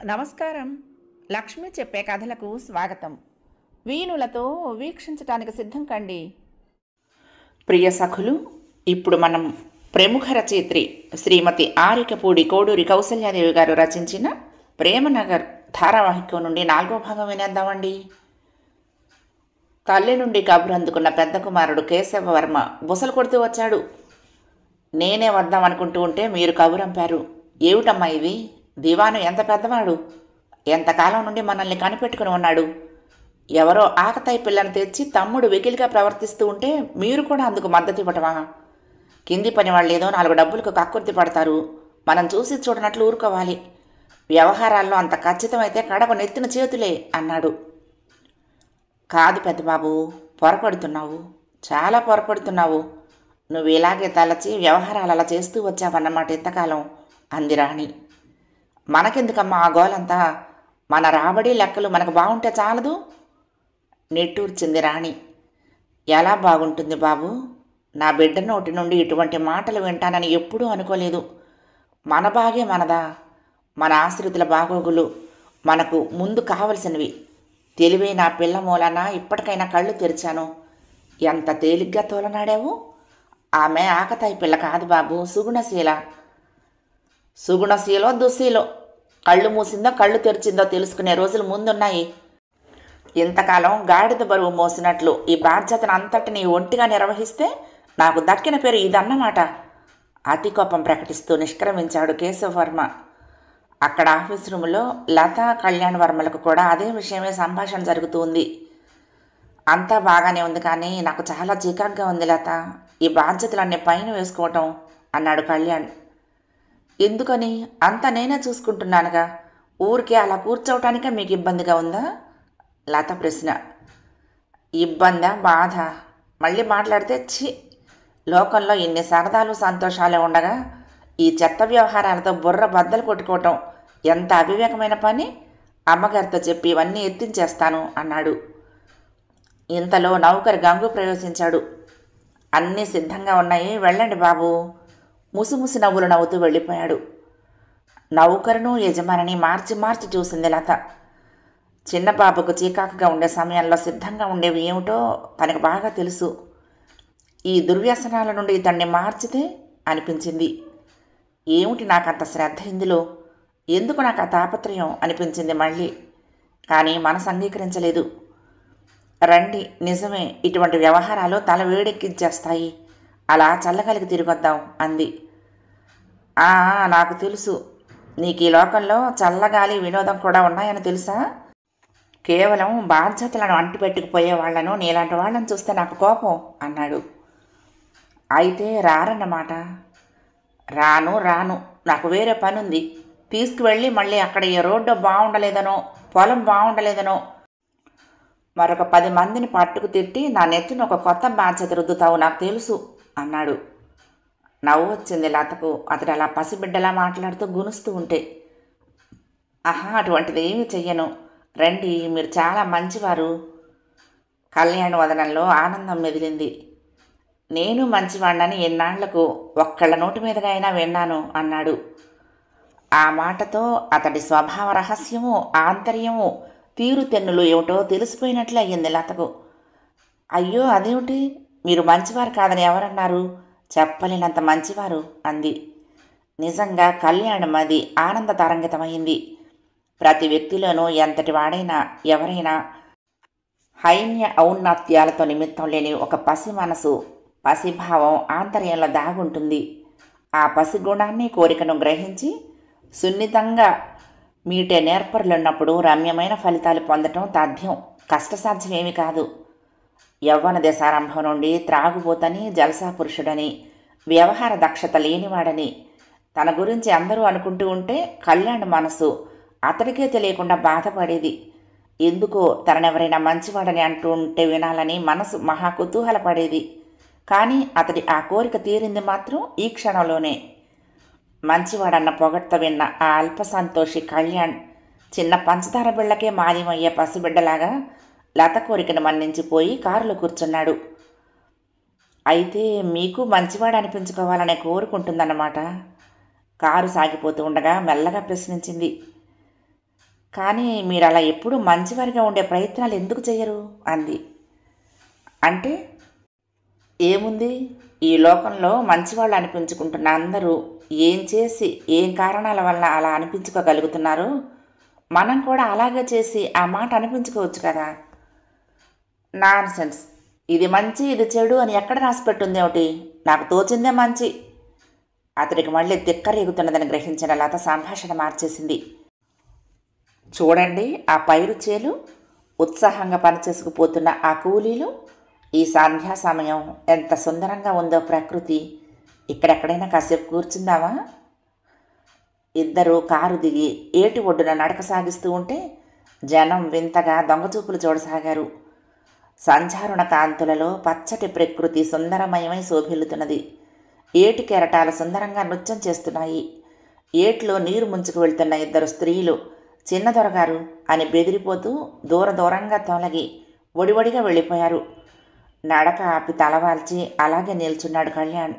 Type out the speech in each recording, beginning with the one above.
నమస్కారం. లక్ష్మి చెప్పే కథలకు స్వాగతం. వీణులతో వీక్షించటానికి సిద్ధం కండి. ప్రియ సఖులు, ఇప్పుడు మనం ప్రముఖ రచయిత్రి శ్రీమతి ఆరికపూడి కోడూరి కౌసల్యాదేవి గారు రచించిన ప్రేమనగర్ ధారావాహికం నుండి 4వ భాగం వినేద్దామండి. తల్లి నుండి కబురు అందుకున్న పెద్ద కుమారుడు కేశవవర్మ బుసలు కొడుతూ వచ్చాడు. నేనే వద్దామనుకుంటూ ఉంటే మీరు కబురంపారు. ఏమిటమ్మా ఇది? దివాను ఎంత పెద్దవాడు, ఎంతకాలం నుండి మనల్ని కనిపెట్టుకుని ఉన్నాడు. ఎవరో ఆకతాయి పిల్లని తెచ్చి తమ్ముడు వెకిలిగా ప్రవర్తిస్తూ ఉంటే మీరు కూడా అందుకు మద్దతు ఇవ్వటమా? కింది పని వాళ్ళు ఏదో 4 డబ్బులకు కక్కుర్తి పడతారు, మనం చూసి చూడనట్లు ఊరుకోవాలి. వ్యవహారాల్లో అంత ఖచ్చితమైతే కడప నెత్తిన చేతులే అన్నాడు. కాదు పెద్దబాబు, పొరపడుతున్నావు, చాలా పొరపడుతున్నావు. నువ్వు ఇలాగే తలచి వ్యవహారాలు అలా చేస్తూ వచ్చావన్నమాట ఇంతకాలం అంది రాణి. మనకెందుకమ్మా ఆ గోలంతా? మన రాబడి లెక్కలు మనకు బాగుంటే చాలదు నిట్టూర్చింది రాణి. ఎలా బాగుంటుంది బాబు? నా బిడ్డ నోటి నుండి ఇటువంటి మాటలు వింటానని ఎప్పుడూ అనుకోలేదు. మన బాగే మనదా? మన ఆశ్రితుల బాగోగులు మనకు ముందు కావలసినవి. తెలివైన నా పిల్ల మూలాన ఇప్పటికైనా కళ్ళు తెరిచాను. ఎంత తేలిగ్గా తోలనాడావు. ఆమె ఆకతాయి పిల్ల కాదు బాబు, సుగుణశీల. సుగుణశీలో దుశ్శీలో, కళ్ళు మూసిందో కళ్ళు తెరిచిందో తెలుసుకునే రోజులు ముందున్నాయి. ఇంతకాలం గాడిద బరువు మోసినట్లు ఈ బాధ్యతను అంతటినీ ఒంటిగా నిర్వహిస్తే నాకు దక్కిన పేరు ఇదన్నమాట. అతి కోపం ప్రకటిస్తూ నిష్క్రమించాడు కేశవవర్మ. అక్కడ ఆఫీస్ రూములో లత, కళ్యాణ్ వర్మలకు కూడా అదే విషయమే సంభాషణ జరుగుతుంది. అంతా బాగానే ఉంది, కానీ నాకు చాలా చికాగ్గా ఉంది లత, ఈ బాధ్యతలన్నీ పైన వేసుకోవటం అన్నాడు కళ్యాణ్. ఎందుకని? అంతా నేనే చూసుకుంటున్నానుగా, ఊరికే అలా కూర్చోవటానికే మీకు ఇబ్బందిగా ఉందా? లత ప్రశ్న. ఇబ్బందా, బాధ? మళ్ళీ మాట్లాడితే ఛీ, లోకంలో ఇన్ని సరదాలు సంతోషాలే ఉండగా ఈ చెత్త వ్యవహారాలతో బుర్ర బద్దలు కొట్టుకోవటం ఎంత అవివేకమైన పని. అమ్మగారితో చెప్పి ఇవన్నీ ఎత్తించేస్తాను అన్నాడు. ఇంతలో నౌకరు గంగు ప్రవేశించాడు. అన్నీ సిద్ధంగా ఉన్నాయి, వెళ్ళండి బాబు. ముసిముసి నవ్వులు నవ్వుతూ వెళ్ళిపోయాడు. నౌకరును యజమానిని మార్చి మార్చి చూసింది లత. చిన్న బాబుకు చీకాకుగా ఉండే సమయంలో సిద్ధంగా ఉండేవి ఏమిటో తనకు బాగా తెలుసు. ఈ దుర్వ్యసనాల నుండి ఇతన్ని మార్చితే అనిపించింది. ఏమిటి నాకంత శ్రద్ధ ఇందులో, ఎందుకు నాకు ఆ తాపత్రయం అనిపించింది మళ్ళీ. కానీ మనసు అంగీకరించలేదు. రండి, నిజమే, ఇటువంటి వ్యవహారాలు తల వేడెక్కించేస్తాయి, అలా చల్లగాలికి తిరిగొద్దాం అంది. నాకు తెలుసు, నీకు ఈ లోకంలో చల్లగాలి వినోదం కూడా ఉన్నాయని తెలుసా? కేవలం బాధ్యతలను అంటిపెట్టుకుపోయే వాళ్లను, నీలాంటి వాళ్ళని చూస్తే నాకు కోపం అన్నాడు. అయితే రారన్నమాట? రాను రాను, నాకు వేరే పని ఉంది. తీసుకువెళ్ళి మళ్ళీ అక్కడ ఏ రోడ్డు బాగుండలేదనో, పొలం బాగుండలేదనో మరొక 10 మందిని పట్టుకు తిట్టి నా నెత్తిన ఒక కొత్త బాధ్యత రుద్దుతావు, నాకు తెలుసు అన్నాడు. నవ్వు వచ్చింది లతకు, అతడు అలా పసిబిడ్డలా మాట్లాడుతూ గునుస్తూ ఉంటే. అటువంటిది ఏమీ చెయ్యను, రండి, మీరు చాలా మంచివారు. కళ్యాణ్ వదనంలో ఆనందం మెదిలింది. నేను మంచివాణ్ణని ఎన్నాళ్లకు ఒక్కళ్ళ నోటి మీదుగా అయినా విన్నాను అన్నాడు. ఆ మాటతో అతడి స్వభావ రహస్యము, ఆంతర్యము, తీరుతెన్నులు ఏమిటో తెలిసిపోయినట్లే అయ్యింది లతకు. అయ్యో, అదేమిటి? మీరు మంచివారు కాదని ఎవరన్నారు? చెప్పలేనంత మంచివారు అంది. నిజంగా కళ్యాణం అది ఆనంద తరంగితమైంది. ప్రతి వ్యక్తిలోనూ ఎంతటి వాడైనా, ఎవరైనా హైన్య ఔన్నత్యాలతో నిమిత్తం లేని ఒక పసి మనసు, పసిభావం ఆంతర్యంలో దాగుంటుంది. ఆ పసి గుణాన్ని, కోరికను గ్రహించి సున్నితంగా మీటే నేర్పరులున్నప్పుడు రమ్యమైన ఫలితాలు పొందటం తథ్యం, కష్టసాధ్యమేమి కాదు. యవ్వన దశారంభం నుండి త్రాగుబోతని, జలసా పురుషుడని, వ్యవహార దక్షత లేనివాడని తన గురించి అందరూ అనుకుంటూ ఉంటే కళ్యాణ్ మనసు అతడికే తెలియకుండా బాధపడేది. ఎందుకో తననెవరైనా మంచివాడని అంటూ ఉంటే వినాలని మనసు మహా కుతూహలపడేది. కానీ అతడి ఆ కోరిక తీరింది మాత్రం ఈ క్షణంలోనే. మంచివాడన్న పొగడ్త విన్న ఆ అల్ప సంతోషి కళ్యాణ్ చిన్న పంచదార బిళ్ళకే మాయమయ్యే పసిబిడ్డలాగా లత కోరికను మన్నించిపోయి కారులో కూర్చున్నాడు. అయితే మీకు మంచివాడు అనిపించుకోవాలనే కోరుకుంటుందన్నమాట? కారు సాగిపోతూ ఉండగా మెల్లగా ప్రశ్నించింది. కానీ మీరు అలా ఎప్పుడూ మంచివారిగా ఉండే ప్రయత్నాలు ఎందుకు చేయరు అంది. అంటే ఏముంది, ఈ లోకంలో మంచివాళ్ళు అనిపించుకుంటున్న అందరూ ఏం చేసి ఏం కారణాల వల్ల అలా అనిపించుకోగలుగుతున్నారో మనం కూడా అలాగే చేసి ఆ మాట అనిపించుకోవచ్చు కదా. నాన్సెన్స్. ఇది మంచి ఇది చెడు అని ఎక్కడ రాసిపెట్టుంది ఏమిటి? నాకు తోచిందే మంచి. అతడికి మళ్ళీ తిక్కరేగుతున్నదని గ్రహించిన లత సంభాషణ మార్చేసింది. చూడండి, ఆ పైరు చేలు, ఉత్సాహంగా పనిచేసుకుపోతున్న ఆ కూలీలు, ఈ సంధ్యా సమయం ఎంత సుందరంగా ఉందో ప్రకృతి. ఇక్కడెక్కడైనా కాసేపు కూర్చుందామా? ఇద్దరూ కారు దిగి ఏటి ఒడ్డున నడక సాగిస్తూ ఉంటే జనం వింతగా దొంగచూపులు చూడసాగారు. సంచారుణ కాంతులలో పచ్చటి ప్రకృతి సుందరమయమై శోభిల్లుతున్నది. ఏటి కెరటాలు సుందరంగా నృత్యం చేస్తున్నాయి. ఏట్లో నీరు ముంచుకు వెళ్తున్న ఇద్దరు స్త్రీలు చిన్నదొరగారు అని బెదిరిపోతూ దూరంగా తొలగి ఒడివడిగా వెళ్ళిపోయారు. నడక ఆపి తలవాల్చి అలాగే నిల్చున్నాడు కళ్యాణ్.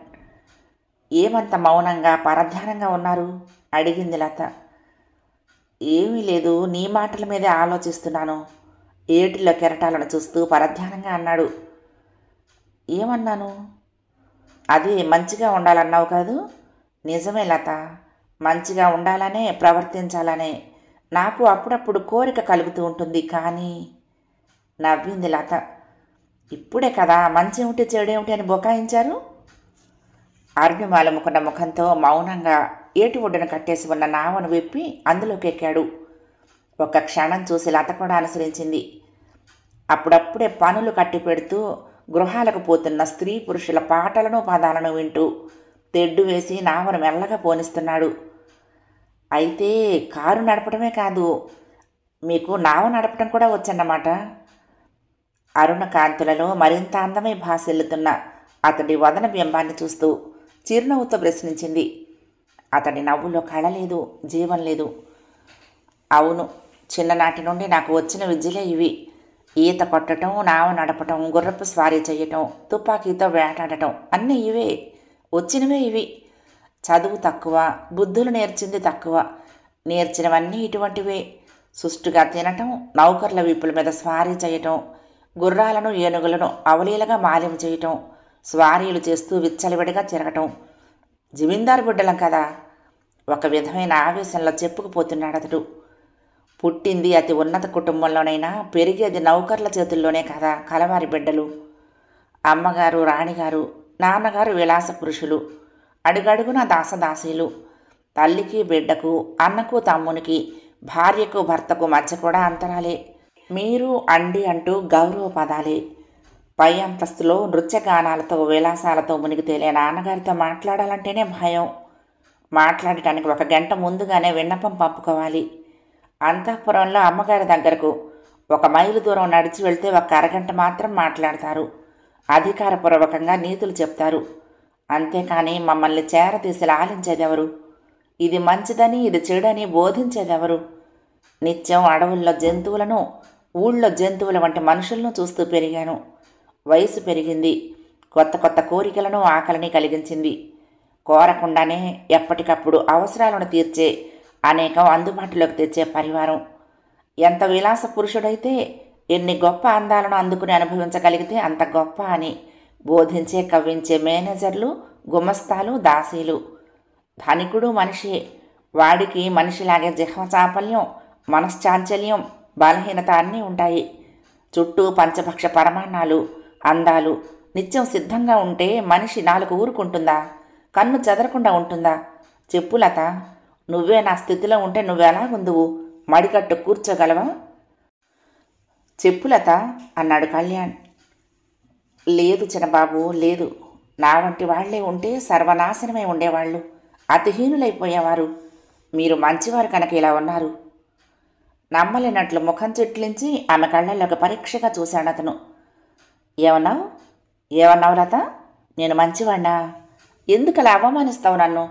ఏమంత మౌనంగా పరధ్యానంగా ఉన్నారు అడిగింది లత. ఏమీ లేదు, నీ మాటల మీదే ఆలోచిస్తున్నాను ఏటిలో కెరటాలను చూస్తూ పరధ్యానంగా అన్నాడు. ఏమన్నాను? అది మంచిగా ఉండాలన్నావు కాదు? నిజమే లత, మంచిగా ఉండాలనే ప్రవర్తించాలనే నాకు అప్పుడప్పుడు కోరిక కలుగుతూ ఉంటుంది. కానీ నవ్వింది లత. ఇప్పుడే కదా మంచి ఏమిటి చెడేమిటి అని బొకాయించారు. అరుణిమాలముకున్న ముఖంతో మౌనంగా ఏటి ఒడ్డున కట్టేసి ఉన్న నావను విప్పి అందులోకి ఎక్కాడు. ఒక క్షణం చూసి లత కూడా అనుసరించింది. అప్పుడప్పుడే పనులు కట్టి పెడుతూ గృహాలకు పోతున్న స్త్రీ పురుషుల పాటలను పదాలను వింటూ తెడ్డు వేసి నావను మెల్లగా పోనిస్తున్నాడు. అయితే కారు నడపడమే కాదు, మీకు నావ నడపడం కూడా వచ్చన్నమాట. అరుణ కాంతులలో మరింత అందమై భాసిల్లుతున్న అతడి వదన బింబాన్ని చూస్తూ చిరునవ్వుతో ప్రశ్నించింది. అతడి నవ్వులో కళ లేదు, జీవం లేదు. అవును, చిన్ననాటి నుండి నాకు వచ్చిన విద్యలే ఇవి. ఈత కొట్టడం, నావ నడపటం, గుర్రపు స్వారీ చేయటం, తుపాకీతో వేటాడటం అన్నీ ఇవే, వచ్చినవే ఇవి. చదువు తక్కువ, బుద్ధులు నేర్చింది తక్కువ. నేర్చినవన్నీ ఇటువంటివే. సుష్టుగా తినటం, నౌకర్ల వీపుల మీద స్వారీ చేయటం, గుర్రాలను ఏనుగులను అవలీలగా మాల్యం చేయటం, స్వారీలు చేస్తూ విచ్చలవిడిగా తిరగటం. జమీందారు బిడ్డలం కదా. ఒక విధమైన ఆవేశంలో చెప్పుకుపోతున్నాడు అతడు. పుట్టింది అతి ఉన్నత కుటుంబంలోనైనా పెరిగేది నౌకర్ల చేతుల్లోనే కదా కలవారి బిడ్డలు. అమ్మగారు రాణిగారు, నాన్నగారు విలాస పురుషులు, అడుగడుగున దాసదాసీలు. తల్లికి బిడ్డకు, అన్నకు తమ్మునికి, భార్యకు భర్తకు మధ్య కూడా అంతరాలే. మీరు అండి అంటూ గౌరవ పదాలే. పై అంతస్తులో నృత్యగానాలతో విలాసాలతో మునిగి తేలే నాన్నగారితో మాట్లాడాలంటేనే భయం. మాట్లాడటానికి 1 గంట ముందుగానే విన్నపం పంపుకోవాలి. అంతఃపురంలో అమ్మగారి దగ్గరకు 1 మైలు దూరం నడిచి వెళ్తే 1 అరగంట మాత్రం మాట్లాడతారు. అధికారపూర్వకంగా నీతులు చెప్తారు. అంతేకాని మమ్మల్ని చేరతీసి లాలించేదెవరు? ఇది మంచిదని ఇది చెడని బోధించేదెవరు? నిత్యం అడవుల్లో జంతువులను, ఊళ్ళో జంతువుల వంటి మనుషులను చూస్తూ పెరిగాను. వయసు పెరిగింది. కొత్త కొత్త కోరికలను, ఆకలిని కలిగించింది. కోరకుండానే ఎప్పటికప్పుడు అవసరాలను తీర్చే అనేకం అందుబాటులోకి తెచ్చే పరివారం. ఎంత విలాస పురుషుడైతే ఎన్ని గొప్ప అందాలను అందుకుని అనుభవించగలిగితే అంత గొప్ప అని బోధించే కవ్వించే మేనేజర్లు, గుమస్తాలు, దాసీలు. ధనికుడు మనిషే. వాడికి మనిషిలాగే జిహ్వచాపల్యం, మనశ్చాంచల్యం, బలహీనత అన్నీ ఉంటాయి. చుట్టూ పంచభక్ష పరమాన్నాలు, అందాలు నిత్యం సిద్ధంగా ఉంటే మనిషి నాలుగు ఊరుకుంటుందా? కన్ను చెదరకుండా ఉంటుందా? చెప్పు లత, నువ్వే నా స్థితిలో ఉంటే నువ్వెలాగుందువు? మడికట్టు కూర్చోగలవా? చెప్పు లత అన్నాడు కళ్యాణ్. లేదు చిన్నబాబు, లేదు. నా వంటి వాళ్లే ఉంటే సర్వనాశనమై ఉండేవాళ్ళు, అతిహీనులైపోయేవారు. మీరు మంచివారు కనుక ఇలా ఉన్నారు. నమ్మలేనట్లు ముఖం చెట్లించి ఆమె కళ్ళల్లోకి పరీక్షగా చూశాడు అతను. ఏమన్నావు లత? నేను మంచివాణ్ణా? ఎందుకలా అవమానిస్తావు నన్ను?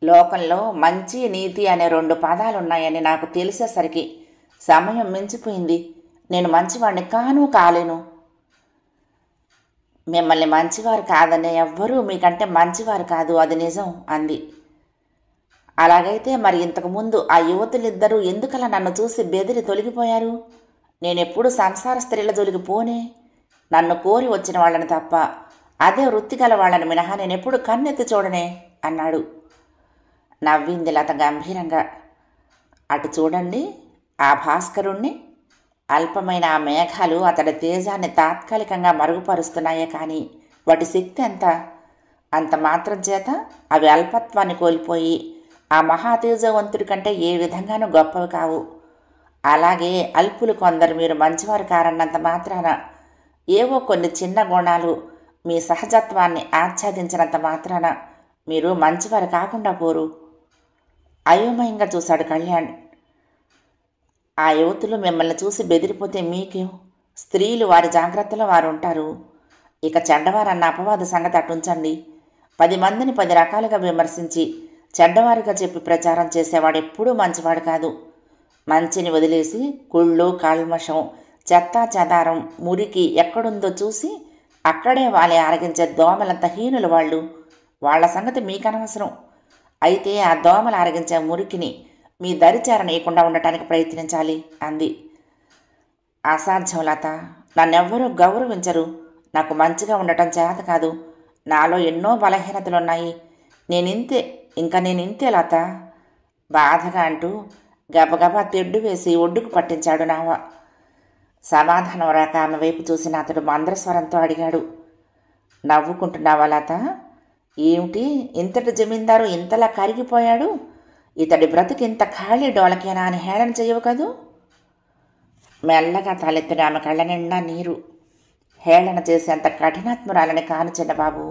లోకంలో మంచి, నీతి అనే 2 పదాలున్నాయని నాకు తెలిసేసరికి సమయం మించిపోయింది. నేను మంచివాణ్ణి కాను, కాలేను. మిమ్మల్ని మంచివారు కాదనే ఎవ్వరూ మీకంటే మంచివారు కాదు, అది నిజం అంది. అలాగైతే మరి ఇంతకుముందు ఆ యువతులిద్దరూ ఎందుకలా నన్ను చూసి బెదిరి తొలగిపోయారు? నేనెప్పుడు సంసార స్త్రీల జోలికి పోనే. నన్ను కోరి వచ్చిన వాళ్ళని తప్ప అదే వృత్తి గల వాళ్ళని మినహా నేనెప్పుడు కన్నెత్తి చూడనే అన్నాడు. నవ్వింది లత గంభీరంగా. అటు చూడండి ఆ భాస్కరుణ్ణి. అల్పమైన ఆ మేఘాలు అతడి తేజాన్ని తాత్కాలికంగా మరుగుపరుస్తున్నాయే కానీ వాటి శక్తి ఎంత? అంత మాత్రం చేత అవి అల్పత్వాన్ని కోల్పోయి ఆ మహాతేజవంతుడి కంటే ఏ విధంగానూ గొప్పవి కావు. అలాగే అల్పులు కొందరు మీరు మంచివారు కారన్నంత మాత్రాన ఏవో కొన్ని చిన్న గుణాలు మీ సహజత్వాన్ని ఆచ్ఛాదించినంత మాత్రాన మీరు మంచివారు కాకుండా పోరు. అయోమయంగా చూశాడు కళ్యాణ్. ఆ యువతులు మిమ్మల్ని చూసి బెదిరిపోతే మీకేం? స్త్రీలు వారి జాగ్రత్తలో వారు ఉంటారు. ఇక చెడ్డవారన్న అపవాద సంగతి అటుంచండి. 10 మందిని 10 రకాలుగా విమర్శించి చెడ్డవారుగా చెప్పి ప్రచారం చేసేవాడెప్పుడూ మంచివాడు కాదు. మంచిని వదిలేసి కుళ్ళు, కల్మషం, చెత్తా చెదారం, మురికి ఎక్కడుందో చూసి అక్కడే వాళ్ళే ఆరగించే దోమలంత హీనులు వాళ్ళు. వాళ్ల సంగతి మీకనవసరం. అయితే ఆ దోమలు ఆరగించే మురికిని మీ దరిచేరనీయకుండా ఉండటానికి ప్రయత్నించాలి అంది. అసాధ్యం లత. నన్నెవ్వరూ గౌరవించరు. నాకు మంచిగా ఉండటం చేత కాదు. నాలో ఎన్నో బలహీనతలున్నాయి. నేనింతే, ఇంకా నేనింతే లత బాధగా అంటూ గబగబా తెడ్డు వేసి ఒడ్డుకు పట్టించాడు నావ. సమాధానం రాక ఆమె వైపు చూసిన అతడు మంద్రస్వరంతో అడిగాడు, నవ్వుకుంటున్నావా లత? ఏమిటి ఇంతటి జమీందారు ఇంతలా కరిగిపోయాడు? ఇతడి బ్రతుకు ఇంత ఖాళీ డోలకేనా అని హేళన చేయవు కదూ? మెల్లగా తలెత్తిన ఆమె కళ్ళ నిండా నీరు. హేళన చేసేంత కఠినాత్మురాలని కాను చిన్నబాబు.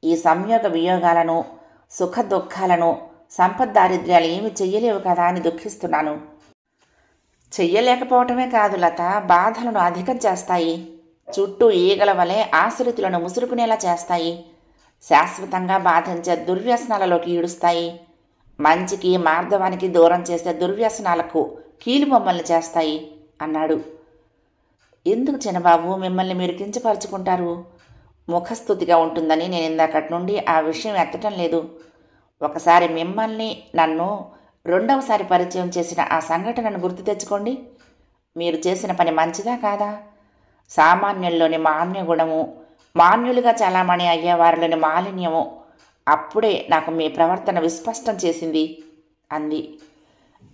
ఈ సంయోగ వియోగాలను, సుఖ దుఃఖాలను, సంపద్దారిద్ర్యాలు ఏమి చెయ్యలేవు కదా అని దుఃఖిస్తున్నాను. చెయ్యలేకపోవటమే కాదు లత, బాధలను అధికం చేస్తాయి. చుట్టూ ఈగల వలె ఆశ్రితులను ముసురుకునేలా చేస్తాయి. శాశ్వతంగా బాధించే దుర్వ్యసనాలలోకి ఈడుస్తాయి. మంచికి మార్ధవానికి దూరం చేసే దుర్వ్యసనాలకు కీలుబొమ్మల్ని చేస్తాయి అన్నాడు. ఎందుకు చిన్నబాబు మిమ్మల్ని మీరు కించపరుచుకుంటారు? ముఖస్థుతిగా ఉంటుందని నేను ఇందాకటి నుండి ఆ విషయం ఎత్తటం లేదు. ఒకసారి మిమ్మల్ని నన్ను రెండవసారి పరిచయం చేసిన ఆ సంఘటనను గుర్తు తెచ్చుకోండి. మీరు చేసిన పని మంచిదా కాదా? సామాన్యుల్లోని మాన్య గుణము, మాన్యులుగా చలామణి అయ్యేవారిలోని మాలిన్యము అప్పుడే నాకు మీ ప్రవర్తన విస్పష్టం చేసింది అంది.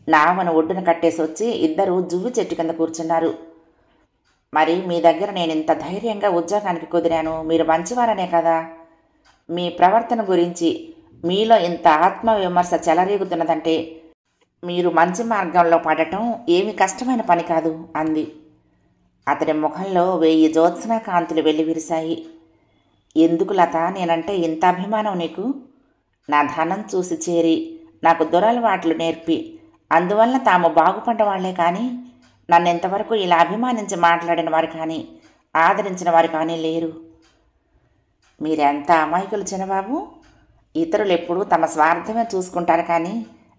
నావను ఒడ్డున కట్టేసి వచ్చి ఇద్దరు జువ్వి చెట్టు కింద కూర్చున్నారు. మరి మీ దగ్గర నేను ఇంత ధైర్యంగా ఉద్యోగానికి కుదిరాను మీరు మంచివారనే కదా? మీ ప్రవర్తన గురించి మీలో ఇంత ఆత్మవిమర్శ చెలరేగుతున్నదంటే మీరు మంచి మార్గంలో పడటం ఏమి కష్టమైన పని కాదు అంది. అతడి ముఖంలో 1000 జ్యోత్స్నా కాంతులు వెల్లివిరిశాయి. ఎందుకు లత నేనంటే ఇంత అభిమానం నీకు? నా ధనం చూసి చేరి నాకు దురలవాట్లు నేర్పి అందువల్ల తాము బాగుపడ్డవాళ్లే కానీ నన్ను ఇంతవరకు ఇలా అభిమానించి మాట్లాడిన వారు కానీ ఆదరించిన వారు కానీ లేరు. మీరెంత అమాయకులు చిన్నబాబు. ఇతరులు ఎప్పుడూ తమ స్వార్థమే చూసుకుంటారు కానీ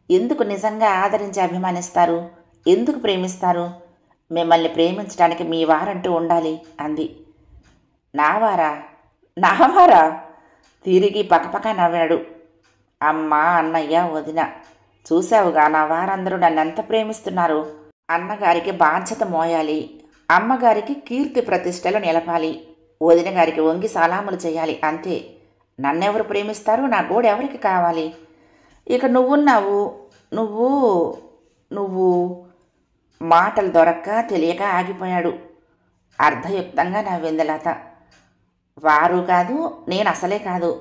ఎందుకు నిజంగా ఆదరించి అభిమానిస్తారు? ఎందుకు ప్రేమిస్తారు? మిమ్మల్ని ప్రేమించడానికి మీ వారంటూ ఉండాలి అంది. నావారా? నావారా? తిరిగి పకపక నవ్వాడు. అమ్మ, అన్నయ్య, వదిన, చూశావుగా నా వారందరూ నన్నెంత ప్రేమిస్తున్నారు. అన్నగారికి బాధ్యత మోయాలి, అమ్మగారికి కీర్తి ప్రతిష్టలు నిలపాలి, వదిన గారికి వంగి సలాములు చేయాలి, అంతే. నన్నెవరు ప్రేమిస్తారు? నా గోడు ఎవరికి కావాలి? ఇక నువ్వున్నావు. నువ్వు నువ్వు మాటలు దొరక్క తెలియక ఆగిపోయాడు. అర్ధయుక్తంగా నవ్వింది లత. వారు కాదు, నేను అసలే కాదు.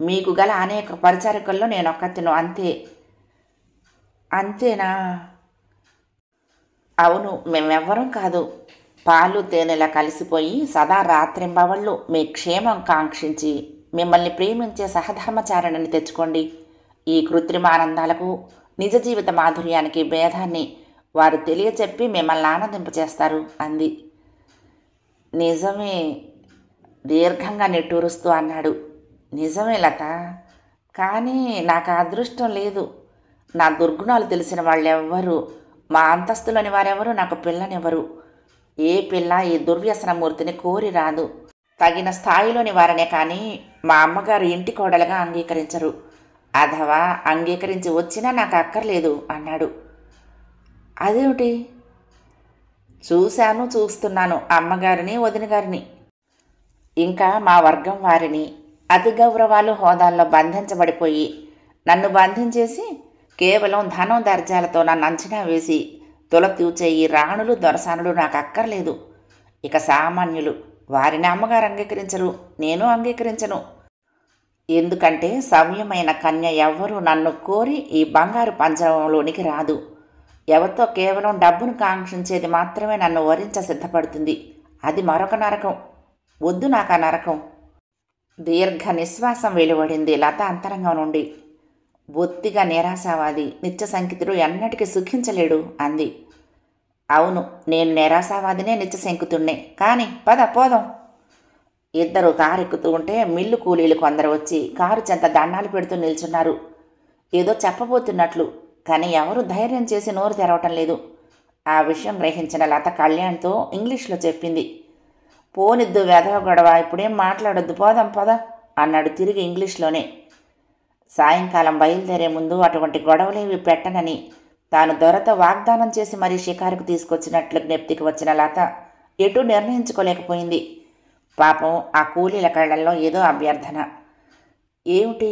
మీకు గల అనేక పరిచారికల్లో నేనొక్కతిను, అంతే. అంతేనా? అవును, మేమెవ్వరం కాదు. పాలు తేనెలా కలిసిపోయి సదా రాత్రింబవళ్ళు మీ క్షేమం కాంక్షించి మిమ్మల్ని ప్రేమించే సహధర్మచారణని తెచ్చుకోండి. ఈ కృత్రిమ ఆనందాలకు నిజ జీవిత మాధుర్యానికి భేదాన్ని వారు తెలియచెప్పి మిమ్మల్ని ఆనందింపచేస్తారు అంది. నిజమే, దీర్ఘంగా నిట్టూరుస్తూ అన్నాడు. నిజమే లత, కానీ నాకు అదృష్టం లేదు. నా దుర్గుణాలు తెలిసిన వాళ్ళెవ్వరూ, మా అంతస్తులోని వారెవరూ నాకు పిల్లనివ్వరు. ఏ పిల్ల ఈ దుర్వ్యసనమూర్తిని కోరి రాదు. తగిన స్థాయిలోని వారనే కానీ మా అమ్మగారు ఇంటి కోడలుగా అంగీకరించరు. అథవా అంగీకరించి వచ్చినా నాకు అక్కర్లేదు అన్నాడు. అదేమిటి? చూస్తున్నాను అమ్మగారిని, వదిన గారిని, ఇంకా మా వర్గం వారిని అతి గౌరవాలు హోదాల్లో బంధించబడిపోయి నన్ను బంధించేసి కేవలం ధనం దర్జాలతో నన్ను అంచనా వేసి తొలతూచే ఈ రాణులు దొరసానులు నాకు అక్కర్లేదు. ఇక సామాన్యులు, వారిని అమ్మగారు అంగీకరించరు, నేను అంగీకరించను. ఎందుకంటే సవ్యమైన కన్య ఎవ్వరూ నన్ను కోరి ఈ బంగారు పంజరంలోనికి రాదు. ఎవరితో కేవలం డబ్బును కాంక్షించేది మాత్రమే నన్ను వరించ సిద్ధపడుతుంది. అది మరొక నరకం. వద్దు నాకు ఆ నరకం. దీర్ఘ నిశ్వాసం వెలువడింది లత అంతరంగం నుండి. బొత్తిగా నిరాశావాది, నిత్య సంకితుడు ఎన్నటికీ సుఖించలేడు అంది. అవును, నేను నిరాశావాదినే, నిత్య శంకుతున్నే. కానీ పద పోదాం. ఇద్దరు కారు ఎక్కుతూ ఉంటే మిల్లు కూలీలు కొందరు వచ్చి కారు చెంత దండాలు పెడుతూ నిల్చున్నారు. ఏదో చెప్పబోతున్నట్లు, కానీ ఎవరు ధైర్యం చేసి నోరు తెరవటం లేదు. ఆ విషయం గ్రహించిన లత కళ్యాణ్తో ఇంగ్లీష్లో చెప్పింది. పోనిద్దు వెధవ గొడవ, ఇప్పుడేం మాట్లాడొద్దు, పోదాం పద అన్నాడు తిరిగి ఇంగ్లీష్లోనే. సాయంకాలం బయలుదేరే ముందు అటువంటి గొడవలేవి పెట్టనని తాను దొరతో వాగ్దానం చేసి మరీ షికారుకు తీసుకొచ్చినట్లు జ్ఞప్తికి వచ్చిన లత ఎటూ నిర్ణయించుకోలేకపోయింది. పాపం ఆ కూలీల కళ్ళల్లో ఏదో అభ్యర్థన. ఏమిటి,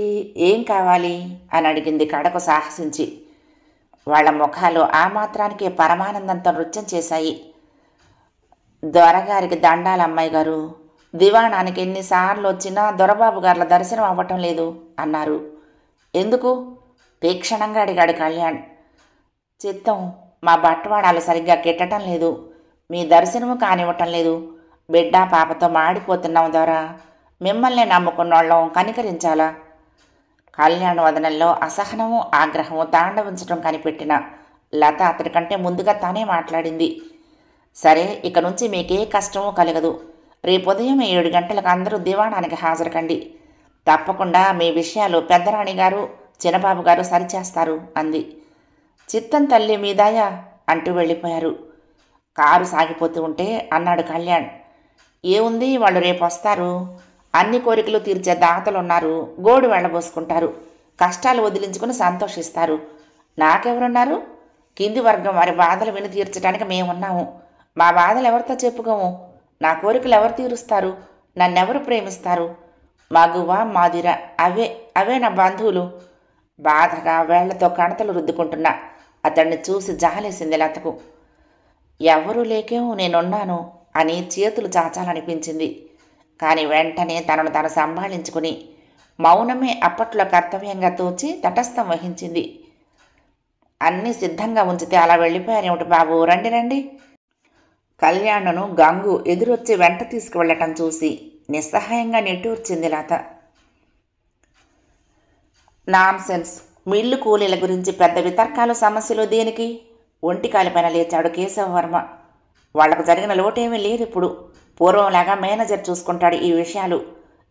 ఏం కావాలి అని అడిగింది కడకు సాహసించి. వాళ్ల ముఖాలు ఆ మాత్రానికే పరమానందంతో నృత్యం చేశాయి. దొరగారికి దండాల అమ్మాయి గారు, దివాణానికి ఎన్నిసార్లు వచ్చినా దొరబాబు గారుల దర్శనం అవ్వటం లేదు అన్నారు. ఎందుకు? తీక్షణంగా అడిగాడు కళ్యాణ్. చిత్తం, మా బట్టవాడాలు సరిగ్గా కెట్టడం లేదు, మీ దర్శనము కానివ్వటం లేదు. బిడ్డ పాపతో మాడిపోతున్నాం దొరా, మిమ్మల్నే నమ్ముకున్నోళ్ళం, కనికరించాలా? కళ్యాణ్ వదనంలో అసహనము ఆగ్రహము తాండవించడం కనిపెట్టిన లత అతడికంటే ముందుగా తానే మాట్లాడింది. సరే, ఇక నుంచి మీకే కష్టమూ కలగదు. రేపు ఉదయం 7 గంటలకు అందరూ దివాణానికి హాజరుకండి. తప్పకుండా మీ విషయాలు పెద్దరాణి గారు, చిన్నబాబు గారు సరిచేస్తారు అంది. చిత్తం తల్లి మీదాయా అంటూ వెళ్ళిపోయారు. కారు సాగిపోతూ ఉంటే అన్నాడు కళ్యాణ్. ఏముంది, వాళ్ళు రేపు వస్తారు. అన్ని కోరికలు తీర్చే దాతలున్నారు. గోడు వెళ్ళబోసుకుంటారు. కష్టాలు వదిలించుకుని సంతోషిస్తారు. నాకెవరున్నారు? కింది వర్గం వారి బాధలు విని తీర్చడానికి మేమున్నాము. మా బాధలు ఎవరితో చెప్పుకోము. నా కోరికలు ఎవరు తీరుస్తారు? నన్నెవరు ప్రేమిస్తారు? మగువ మాదిర అవే నా బంధువులు. బాధగా వేళ్లతో కణతలు రుద్దుకుంటున్నా అతన్ని చూసి జాలేసింది లతకు. ఎవరూ లేకేమో నేనున్నాను అని చేతులు చాచాలనిపించింది. కానీ వెంటనే తనను తాను సంభాళించుకుని మౌనమే అప్పట్లో కర్తవ్యంగా తోచి తటస్థం వహించింది. అన్నీ సిద్ధంగా ఉంచితే అలా వెళ్ళిపోయారేమిటి బాబు, రండి రండి. కళ్యాణ్ను గంగు ఎదురొచ్చి వెంట తీసుకువెళ్ళటం చూసి నిస్సహాయంగా నిట్టూర్చింది లత. నాన్సెన్స్, మిల్లు కూలీల గురించి పెద్ద వితర్కాలు సమస్యలు దేనికి? ఒంటికాలిపైన లేచాడు కేశవవర్మ. వాళ్లకు జరిగిన లోటేమీ లేదు ఇప్పుడు. పూర్వంలాగా మేనేజర్ చూసుకుంటాడు ఈ విషయాలు.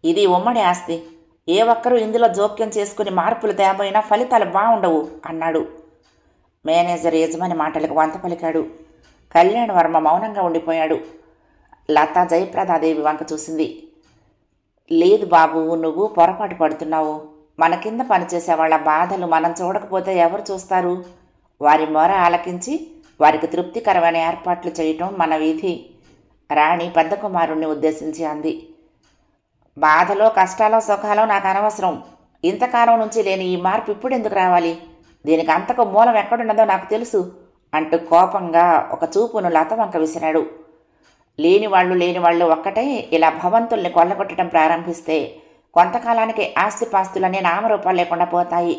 ఇది ఉమ్మడి ఆస్తి. ఏ ఒక్కరూ ఇందులో జోక్యం చేసుకుని మార్పులు తేబోయినా ఫలితాలు బాగుండవు అన్నాడు. మేనేజర్ యజమాని మాటలకు వంత పలికాడు. కళ్యాణ్ వర్మ మౌనంగా ఉండిపోయాడు. లత జయప్రదాదేవి వంక చూసింది. లేదు బాబు, నువ్వు పొరపాటు పడుతున్నావు. మన కింద పనిచేసే వాళ్ళ బాధలు మనం చూడకపోతే ఎవరు చూస్తారు? వారి మొర ఆలకించి వారికి తృప్తికరమైన ఏర్పాట్లు చేయటం మన విధి. రాణి పెద్ద కుమారుణ్ణి ఉద్దేశించి అంది. బాధలో కష్టాలో సుఖాలో నాకు అనవసరం. ఇంతకాలం నుంచి లేని ఈ మార్పు ఇప్పుడు ఎందుకు రావాలి? దీనికి అంతకు మూలం ఎక్కడున్నదో నాకు తెలుసు అంటూ కోపంగా ఒక చూపును లత వంక విసిరాడు. లేనివాళ్ళు ఒక్కటే ఇలా భవంతుల్ని కొల్లగొట్టడం ప్రారంభిస్తే కొంతకాలానికి ఆస్తిపాస్తులనే నామరూపాలు లేకుండా పోతాయి.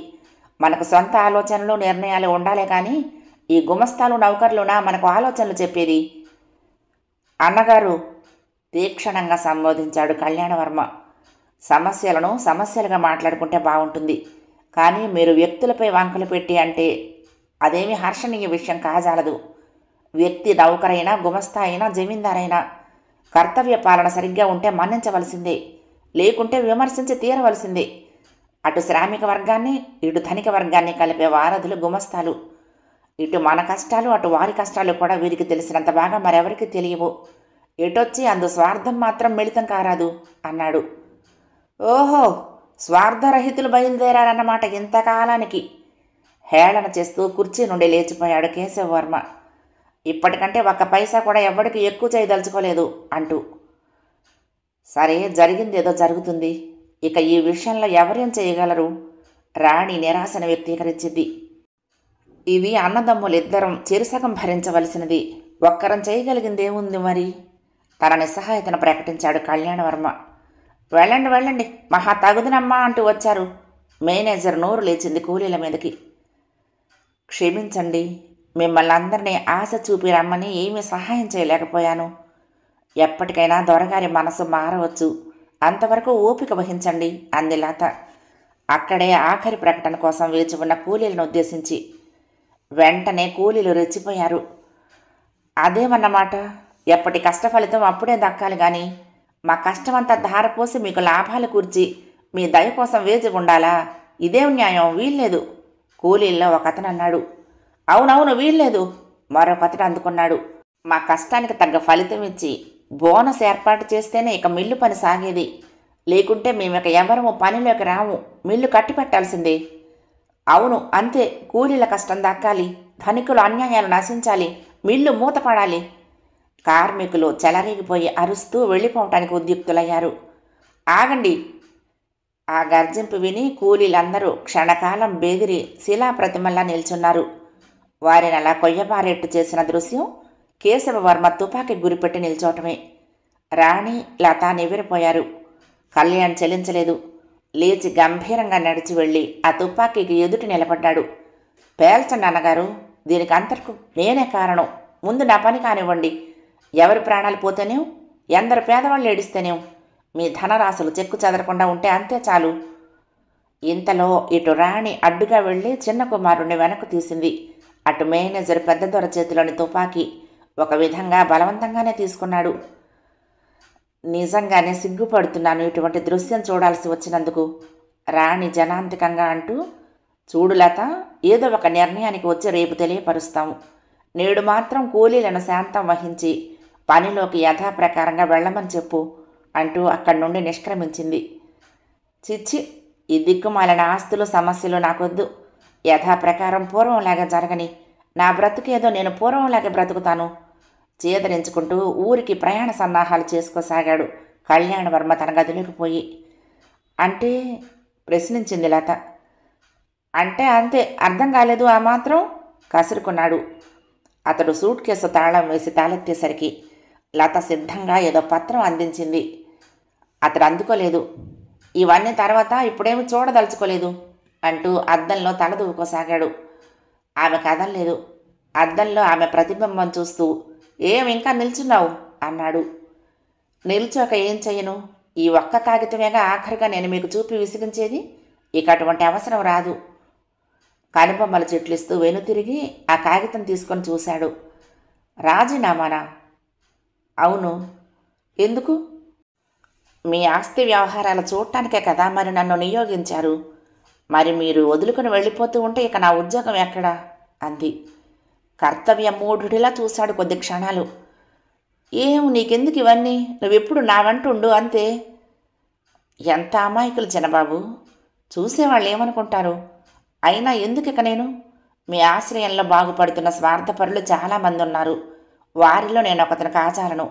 మనకు సొంత ఆలోచనలు నిర్ణయాలు ఉండాలే కానీ ఈ గుమస్తాలు నౌకర్లునా మనకు ఆలోచనలు చెప్పేది? అన్నగారు తీక్షణంగా సంబోధించాడు కళ్యాణవర్మ. సమస్యలను సమస్యలుగా మాట్లాడుకుంటే బాగుంటుంది, కానీ మీరు వ్యక్తులపై వంకలు పెట్టి అంటే అదేమీ హర్షణీయ విషయం కాజాలదు. వ్యక్తి నౌకరైనా గుమస్తా అయినా జమీందారైనా కర్తవ్య పాలన సరిగ్గా ఉంటే మన్నించవలసిందే, లేకుంటే విమర్శించి తీరవలసిందే. అటు శ్రామిక వర్గాన్ని ఇటు ధనిక వర్గాన్ని కలిపే వారధులు గుమస్తాలు. ఇటు మన కష్టాలు అటు వారి కష్టాలు కూడా వీరికి తెలిసినంత బాగా మరెవరికి తెలియవు. ఎటొచ్చి అందు స్వార్థం మాత్రం మిళితం కారాదు అన్నాడు. ఓహో, స్వార్థరహితులు బయలుదేరారన్నమాట ఇంతకాలానికి. హేళన చేస్తూ కుర్చీ నుండి లేచిపోయాడు కేశవవర్మ. ఇప్పటికంటే ఒక్క పైసా కూడా ఎవ్వడికి ఎక్కువ చేయదలుచుకోలేదు అంటూ. సరే, జరిగిందేదో జరుగుతుంది. ఇక ఈ విషయంలో ఎవరేం చేయగలరు? రాణి నిరాశను వ్యక్తీకరించింది. ఇది అన్నదమ్ములిద్దరం చిరుసగం భరించవలసినది. ఒక్కరం చేయగలిగిందేముంది మరి? తన నిస్సహాయతను ప్రకటించాడు కళ్యాణవర్మ. వెళ్ళండి వెళ్ళండి, మహా తగుదునమ్మా అంటూ వచ్చారు. మేనేజర్ నోరు లేచింది కూలీల మీదకి. క్షమించండి, మిమ్మల్ని అందరినీ ఆశ చూపి రమ్మని ఏమీ సహాయం చేయలేకపోయాను. ఎప్పటికైనా దొరగారి మనసు మారవచ్చు, అంతవరకు ఓపిక వహించండి అంది లత అక్కడే ఆఖరి ప్రకటన కోసం వేచి ఉన్న కూలీలను ఉద్దేశించి. వెంటనే కూలీలు రెచ్చిపోయారు. అదేమన్నమాట, ఎప్పటి కష్టఫలితం అప్పుడే దక్కాలి కానీ మా కష్టమంతా ధారపోసి మీకు లాభాలు కూర్చి మీ దయ కోసం వేచి ఉండాలా? ఇదేం న్యాయం? వీల్లేదు. కూలీల్లో ఒకతను అన్నాడు. అవునవును, వీల్లేదు. మరొకతను అందుకున్నాడు. మా కష్టానికి తగ్గ ఫలితం ఇచ్చి బోనస్ ఏర్పాటు చేస్తేనే ఇక మిల్లు పని సాగేది. లేకుంటే మేమిక ఎవరము పనిలోకి రాము. మిల్లు కట్టిపెట్టాల్సిందే. అవును, అంతే. కూలీల కష్టం దక్కాలి, ధనికుల అన్యాయాలు నశించాలి, మిల్లు మూతపడాలి. కార్మికులు చెలరేగిపోయి అరుస్తూ వెళ్ళిపోవటానికి ఉద్యుక్తులయ్యారు. ఆగండి! ఆ గర్జింపు విని కూలీలందరూ క్షణకాలం బెదిరి శిలాప్రతిమల్లా నిల్చున్నారు. వారిని అలా కొయ్యబారెట్టు చేసిన దృశ్యం కేశవవర్మ తుపాకీ గురిపెట్టి నిల్చోవటమే. రాణి, లత నివ్వెరపోయారు. కళ్యాణ్ చెలించలేదు. లేచి గంభీరంగా నడిచి వెళ్ళి ఆ తుపాకీకి ఎదుటి నిలబడ్డాడు. పేల్చండి అన్నగారు, దీనికి అంతకు నేనే కారణం. ముందు నా పని కానివ్వండి. ఎవరి ప్రాణాలు పోతేనేం, ఎందరు పేదవాళ్ళు ఏడిస్తేనేం, మీ ధనరాశులు చెక్కు చెదరకుండా ఉంటే అంతే చాలు. ఇంతలో ఇటు రాణి అడ్డుగా వెళ్ళి చిన్న కుమారుణ్ణి వెనక్కు తీసింది. అటు మేనేజర్ పెద్ద దొర చేతిలోని తుపాకీ ఒక విధంగా బలవంతంగానే తీసుకున్నాడు. నిజంగానే సిగ్గుపడుతున్నాను ఇటువంటి దృశ్యం చూడాల్సి వచ్చినందుకు, రాణి జనాంతికంగా అంటూ. చూడు లత, ఏదో ఒక నిర్ణయానికి వచ్చి రేపు తెలియపరుస్తాము. నేడు మాత్రం కూలీలను శాంతం వహించి పనిలోకి యథాప్రకారంగా వెళ్ళమని చెప్పు అంటూ అక్కడి నుండి నిష్క్రమించింది. చిచ్చి, ఈ దిక్కుమాలిన ఆస్తులు సమస్యలు నాకొద్దు. యథాప్రకారం పూర్వంలాగా జరగని. నా బ్రతుకేదో నేను పూర్వంలాగే బ్రతుకుతాను. చేదరించుకుంటూ ఊరికి ప్రయాణ సన్నాహాలు చేసుకోసాగాడు కళ్యాణవర్మ తన గదిలోకి పోయి. అంటే? ప్రశ్నించింది లత. అంటే అంతే, అర్థం కాలేదు ఆ మాత్రం? కసురుకున్నాడు. అతడు సూట్ కేసు తాళం వేసి తాళెత్తేసరికి లత సిద్ధంగా ఏదో పత్రం అందించింది. అతడు అందుకోలేదు. ఇవన్నీ తర్వాత, ఇప్పుడేమి చూడదలుచుకోలేదు అంటూ అద్దంలో తలదూకోసాగాడు. ఆమె కదల్లేదు. అద్దంలో ఆమె ప్రతిబింబం చూస్తూ, ఏం ఇంకా నిల్చున్నావు అన్నాడు. నిల్చోక ఏం చెయ్యను? ఈ ఒక్క కాగితమేగా ఆఖరిగా నేను మీకు చూపి విసిగించేది. ఇక అటువంటి అవసరం రాదు. కనుబొమ్మలు చెట్లిస్తూ వెనుతిరిగి ఆ కాగితం తీసుకొని చూశాడు. రాజీనామానా? అవును. ఎందుకు? మీ ఆస్తి వ్యవహారాలు చూడటానికే కదా మరి నన్ను నియోగించారు. మరి మీరు వదులుకొని వెళ్ళిపోతూ ఉంటే ఇక నా ఉద్యోగం ఎక్కడా అంది. కర్తవ్య మూఢుడిలా చూశాడు కొద్ది క్షణాలు. ఏం, నీకెందుకు ఇవన్నీ? నువ్వెప్పుడు నా వెంట ఉండు అంతే. ఎంత అమాయకులు చిన్నబాబు, చూసేవాళ్ళు ఏమనుకుంటారు? అయినా ఎందుకు ఇక నేను? మీ ఆశ్రయంలో బాగుపడుతున్న స్వార్థపరులు చాలామంది ఉన్నారు. వారిలో నేను ఒకతను కాజాలను.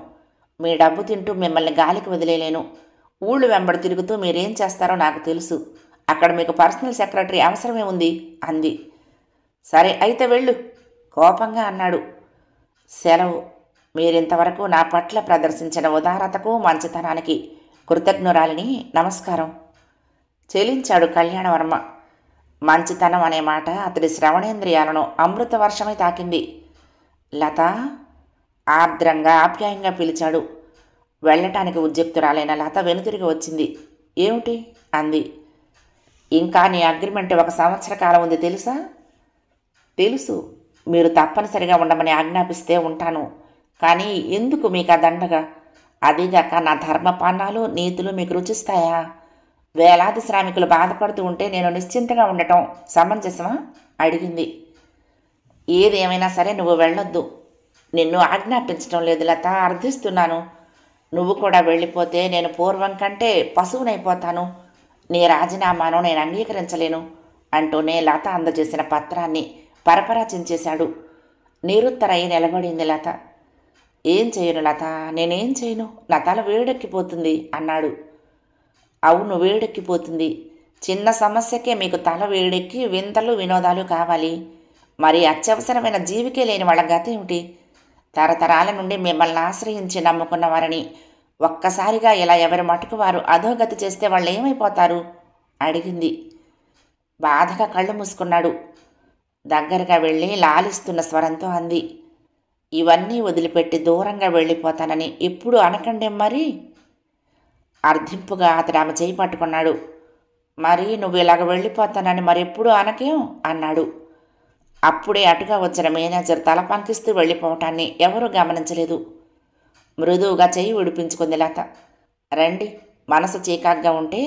మీ డబ్బు తింటూ మిమ్మల్ని గాలికి వదిలేలేను. ఊళ్ళు వెంబడి తిరుగుతూ మీరేం చేస్తారో నాకు తెలుసు. అక్కడ మీకు పర్సనల్ సెక్రటరీ అవసరమే ఉంది అంది. సరే అయితే వెళ్ళు కోపంగా అన్నాడు. సెలవు. మీరింతవరకు నా పట్ల ప్రదర్శించిన ఉదారతకు మంచితనానికి కృతజ్ఞురాలిని. నమస్కారం చెల్లించాడు కళ్యాణవర్మ. మంచితనం అనే మాట అతడి శ్రవణేంద్రియాలను అమృత వర్షమై తాకింది. లత ఆర్ద్రంగా ఆప్యాయంగా పిలిచాడు. వెళ్ళటానికి ఉద్యుక్తురాలైన లత వెనుతిరిగి వచ్చింది. ఏమిటి అంది. ఇంకా నీ అగ్రిమెంట్ 1 సంవత్సర కాలం ఉంది తెలుసా? తెలుసు. మీరు తప్పనిసరిగా ఉండమని ఆజ్ఞాపిస్తే ఉంటాను. కానీ ఎందుకు మీకు ఆ దండగా? అదిగాక నా ధర్మపానాలు నీతులు మీకు రుచిస్తాయా? వేలాది శ్రామికులు బాధపడుతూ ఉంటే నేను నిశ్చింతగా ఉండటం సమంజసమా అడిగింది. ఏది ఏమైనా సరే నువ్వు వెళ్ళొద్దు. నిన్ను ఆజ్ఞాపించడం లేదు లత, అర్థిస్తున్నాను. నువ్వు కూడా వెళ్ళిపోతే నేను పూర్వం కంటే పశువునైపోతాను. నీ రాజీనామాను నేను అంగీకరించలేను అంటూనే లత అందజేసిన పత్రాన్ని పరపరా చించేశాడు. నిరుత్తరై నిలబడింది లత. ఏం చేయను లత, నేనేం చేయను, నా తల వేడెక్కిపోతుంది అన్నాడు. అవును, వేడెక్కిపోతుంది. చిన్న సమస్యకే మీకు తల వేడెక్కి వింతలు వినోదాలు కావాలి. మరి అత్యవసరమైన జీవికే లేని వాళ్ళ గతి ఏమిటి? తరతరాల నుండి మిమ్మల్ని ఆశ్రయించి నమ్ముకున్న వారిని ఒక్కసారిగా ఇలా ఎవరి మటుకు వారు అధోగతి చేస్తే వాళ్ళు ఏమైపోతారు అడిగింది. బాధగా కళ్ళు మూసుకున్నాడు. దగ్గరగా వెళ్ళి లాలిస్తున్న స్వరంతో అంది. ఇవన్నీ వదిలిపెట్టి దూరంగా వెళ్ళిపోతానని ఎప్పుడు అనకండి మరి. అర్ధింపుగా అతడు ఆమె చేయి పట్టుకున్నాడు. మరి నువ్వు ఇలాగ వెళ్ళిపోతానని మరెప్పుడు అనకేం అన్నాడు. అప్పుడే అటుగా వచ్చిన మేనేజర్ తల పంకిస్తూ వెళ్ళిపోవటాన్ని ఎవరూ గమనించలేదు. మృదువుగా చేయి విడిపించుకుంది లత. రండి, మనసు చీకాగ్గా ఉంటే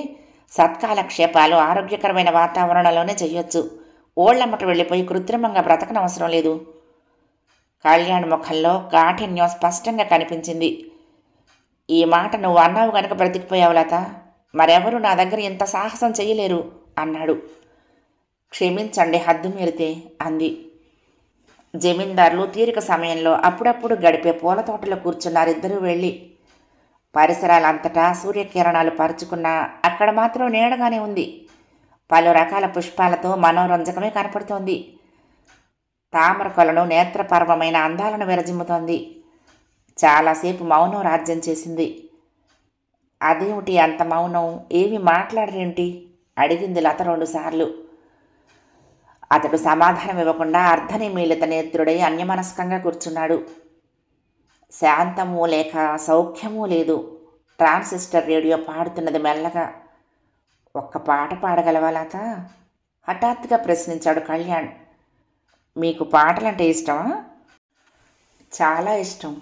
సత్కాలక్షేపాలు ఆరోగ్యకరమైన వాతావరణంలోనే చెయ్యొచ్చు. ఓళ్లమ్మట వెళ్ళిపోయి కృత్రిమంగా బ్రతకనవసరం లేదు. కళ్యాణ్ ముఖంలో కాఠిన్యం స్పష్టంగా కనిపించింది. ఈ మాట నువ్వు అన్నావు గనక బ్రతికిపోయావు లత, మరెవరూ నా దగ్గర ఇంత సాహసం చెయ్యలేరు అన్నాడు. క్షమించండి హద్దు మీరితే అంది. జమీందారులు తీరిక సమయంలో అప్పుడప్పుడు గడిపే పూల తోటలో కూర్చున్నారిద్దరూ వెళ్ళి. పరిసరాలంతటా సూర్యకిరణాలు పరుచుకున్నా అక్కడ మాత్రం నీడగానే ఉంది. పలు రకాల పుష్పాలతో మనోరంజకమే కనపడుతోంది. తామర కొలను నేత్రపర్వమైన అందాలను విరజిమ్ముతోంది. చాలాసేపు మౌనం రాజ్యం చేసింది. అదేమిటి అంత మౌనం, ఏమి మాట్లాడరేంటి అడిగింది లత 2 సార్లు. అతడు సమాధానం ఇవ్వకుండా అర్ధనిమీలిత నేత్రుడై అన్యమనస్కంగా కూర్చున్నాడు. శాంతము లేక సౌఖ్యమూ లేదు. ట్రాన్సిస్టర్ రేడియో పాడుతున్నది మెల్లగా. ఒక్క పాట పాడగలవా లత? హఠాత్తుగా ప్రశ్నించాడు కళ్యాణ్. మీకు పాటలంటే ఇష్టమా? చాలా ఇష్టం.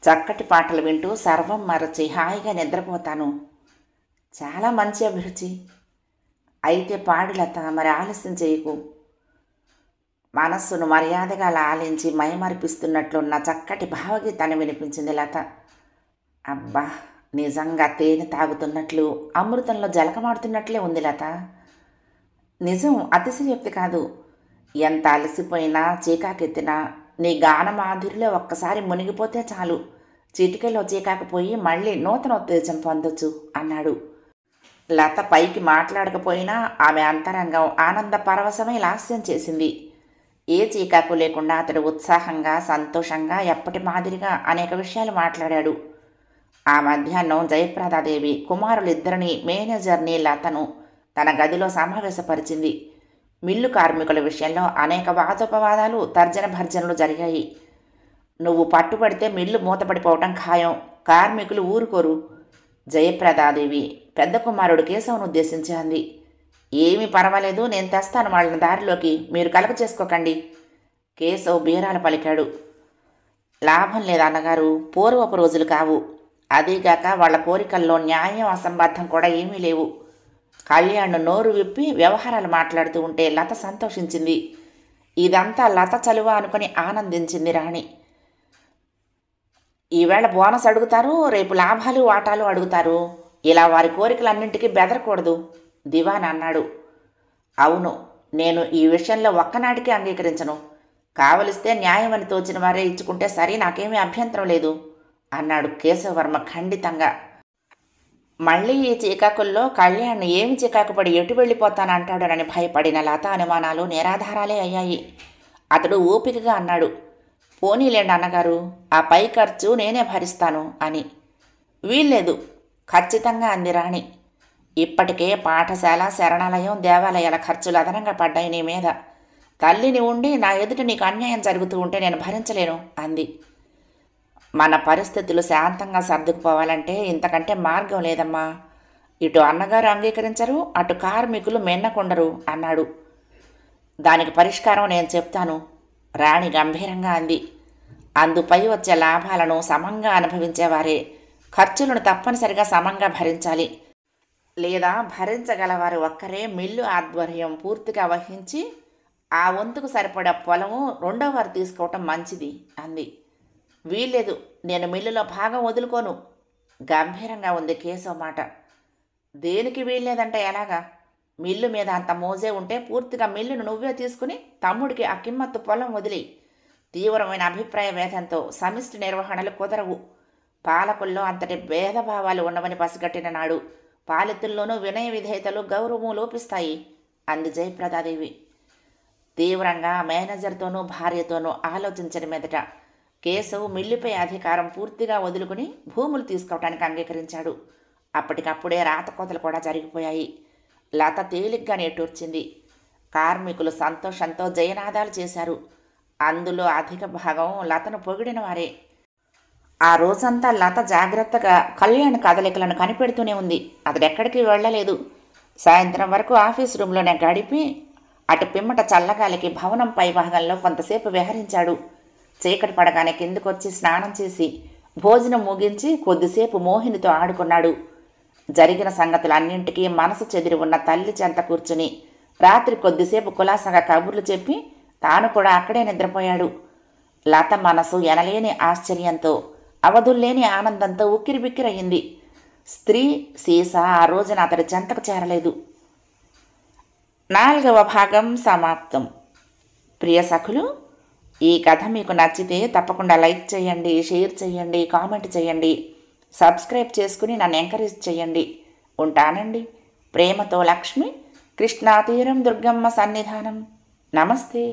చక్కటి పాటలు వింటూ సర్వం మరచి హాయిగా నిద్రపోతాను. చాలా మంచి అభిరుచి. అయితే పాడు లత, మరి ఆలస్యం చేయకు. మనస్సును మర్యాదగా లాలించి మైమరిపిస్తున్నట్లున్న చక్కటి భావగీతాన్ని వినిపించింది లత. అబ్బా, నిజంగా తేనె తాగుతున్నట్లు, అమృతంలో జలకమాడుతున్నట్లే ఉంది లత. నిజం, అతిశయోక్తి కాదు. ఎంత అలసిపోయినా చీకాకెత్తినా నీ గానమాధురిలో ఒక్కసారి మునిగిపోతే చాలు, చిటికెలో చీకాకపోయి మళ్ళీ నూతన ఉత్తేజం పొందొచ్చు అన్నాడు. లత పైకి మాట్లాడకపోయినా ఆమె అంతరంగం ఆనంద పరవశమై లాస్యం చేసింది. ఏ చీకాకు లేకుండా అతడు ఉత్సాహంగా సంతోషంగా ఎప్పటి మాదిరిగా అనేక విషయాలు మాట్లాడాడు. ఆ మధ్యాహ్నం జయప్రదాదేవి కుమారులిద్దరినీ, మేనేజర్ని, లతను తన గదిలో సమావేశపరిచింది. మిల్లు కార్మికుల విషయంలో అనేక వాదోపవాదాలు, తర్జన భర్జనలు జరిగాయి. నువ్వు పట్టుబడితే మిల్లు మూతపడిపోవటం ఖాయం, కార్మికులు ఊరుకోరు. జయప్రదాదేవి పెద్ద కుమారుడు కేశవును ఉద్దేశించి అంది. ఏమీ పర్వాలేదు, నేను తెస్తాను వాళ్ళని దారిలోకి, మీరు కలగ చేసుకోకండి. కేశవ్ బీరాలు పలికాడు. లాభం లేదన్నగారు, పూర్వపు రోజులు కావు. అదీగాక వాళ్ళ కోరికల్లో న్యాయం అసంబద్ధం కూడా ఏమీ లేవు. కళ్యాణ్ నోరు విప్పి వ్యవహారాలు మాట్లాడుతూ ఉంటే లత సంతోషించింది. ఇదంతా లత చలువ అనుకుని ఆనందించింది రాణి. ఈవేళ బోనస్ అడుగుతారు, రేపు లాభాలు వాటాలు అడుగుతారు. ఇలా వారి కోరికలన్నింటికీ బెదరకూడదు దివాన్ అన్నాడు. అవును, నేను ఈ విషయంలో ఒక్కనాటికి అంగీకరించను. కావలిస్తే న్యాయమని తోచిన వారే ఇచ్చుకుంటే సరే, నాకేమీ అభ్యంతరం లేదు అన్నాడు కేశవవర్మ ఖండితంగా. మళ్ళీ ఈ చీకాకుల్లో కళ్యాణ్ ఏమి చీకాకుపడి ఎటు వెళ్ళిపోతానంటాడోనని భయపడిన లత అనుమానాలు నిరాధారాలే అయ్యాయి. అతడు ఓపికగా అన్నాడు. పోనీలేండి అన్నగారు, ఆ పై ఖర్చు నేనే భరిస్తాను అని. వీల్లేదు, ఖచ్చితంగా అంది రాణి. ఇప్పటికే పాఠశాల, శరణాలయం, దేవాలయాల ఖర్చులు అదనంగా పడ్డాయి నీ మీద. తల్లిని ఉండి నా ఎదుట నీకు అన్యాయం జరుగుతూ ఉంటే నేను భరించలేను అంది. మన పరిస్థితులు శాంతంగా సర్దుకుపోవాలంటే ఇంతకంటే మార్గం లేదమ్మా. ఇటు అన్నగారు అంగీకరించరు, అటు కార్మికులు మెన్నకుండరు అన్నాడు. దానికి పరిష్కారం నేను చెప్తాను రాణి గంభీరంగా అంది. అందుపై వచ్చే లాభాలను సమంగా అనుభవించేవారే ఖర్చులను తప్పనిసరిగా సమంగా భరించాలి. లేదా భరించగలవారు ఒక్కరే మిల్లు ఆధ్వర్యం పూర్తిగా వహించి ఆ వంతుకు సరిపడా పొలము రెండో వారు తీసుకోవటం మంచిది అంది. వీల్లేదు, నేను మిల్లులో భాగం వదులుకోను. గంభీరంగా ఉంది కేశవ్ మాట. దేనికి వీల్లేదంటే ఎలాగా? మిల్లు మీద అంత మోజే ఉంటే పూర్తిగా మిల్లును నువ్వే తీసుకుని తమ్ముడికి ఆ కిమ్మత్తు పొలం వదిలి. తీవ్రమైన అభిప్రాయ భేదంతో సమిష్టి నిర్వహణలు కుదరవు. పాలకుల్లో అంతటి భేదభావాలు ఉన్నవని పసిగట్టిన నాడు పాలితుల్లోనూ వినయ విధేయతలు గౌరవము లోపిస్తాయి అంది జయప్రదాదేవి. తీవ్రంగా మేనేజర్తోనూ భార్యతోనూ ఆలోచించిన మీదట కేశవ్ మిల్లుపై అధికారం పూర్తిగా వదులుకుని భూములు తీసుకోవటానికి అంగీకరించాడు. అప్పటికప్పుడే రాతకోతలు కూడా జరిగిపోయాయి. లత తేలిగ్గా నేటూర్చింది. కార్మికులు సంతోషంతో జయనాదాలు చేశారు. అందులో అధిక భాగం లతను పొగిడిన వారే. ఆ రోజంతా లత జాగ్రత్తగా కళ్యాణ్ కదలికలను కనిపెడుతూనే ఉంది. అతడెక్కడికి వెళ్ళలేదు. సాయంత్రం వరకు ఆఫీస్ రూమ్లోనే గడిపి అటు పిమ్మట చల్లగాలికి భవనం పై భాగంలో కొంతసేపు విహరించాడు. చీకటి పడగానే కిందకొచ్చి స్నానం చేసి భోజనం ముగించి కొద్దిసేపు మోహినితో ఆడుకున్నాడు. జరిగిన సంగతులన్నింటికీ మనసు చెదిరి ఉన్న తల్లి చెంత కూర్చుని రాత్రి కొద్దిసేపు కులాసగా కబుర్లు చెప్పి తాను కూడా అక్కడే నిద్రపోయాడు. లత మనసు ఎనలేని ఆశ్చర్యంతో అవధుల్లేని ఆనందంతో ఉక్కిరిబిక్కిరయింది. స్త్రీ సీసా ఆ రోజున అతడి చెంతకు చేరలేదు. 4వ భాగం సమాప్తం. ప్రియ సఖులు, ఈ కథ మీకు నచ్చితే తప్పకుండా లైక్ చేయండి, షేర్ చేయండి, కామెంట్ చేయండి, సబ్స్క్రైబ్ చేసుకుని నన్ను ఎంకరేజ్ చేయండి. ఉంటానండి. ప్రేమతో లక్ష్మి, కృష్ణా తీరం దుర్గమ్మ సన్నిధానం. నమస్తే.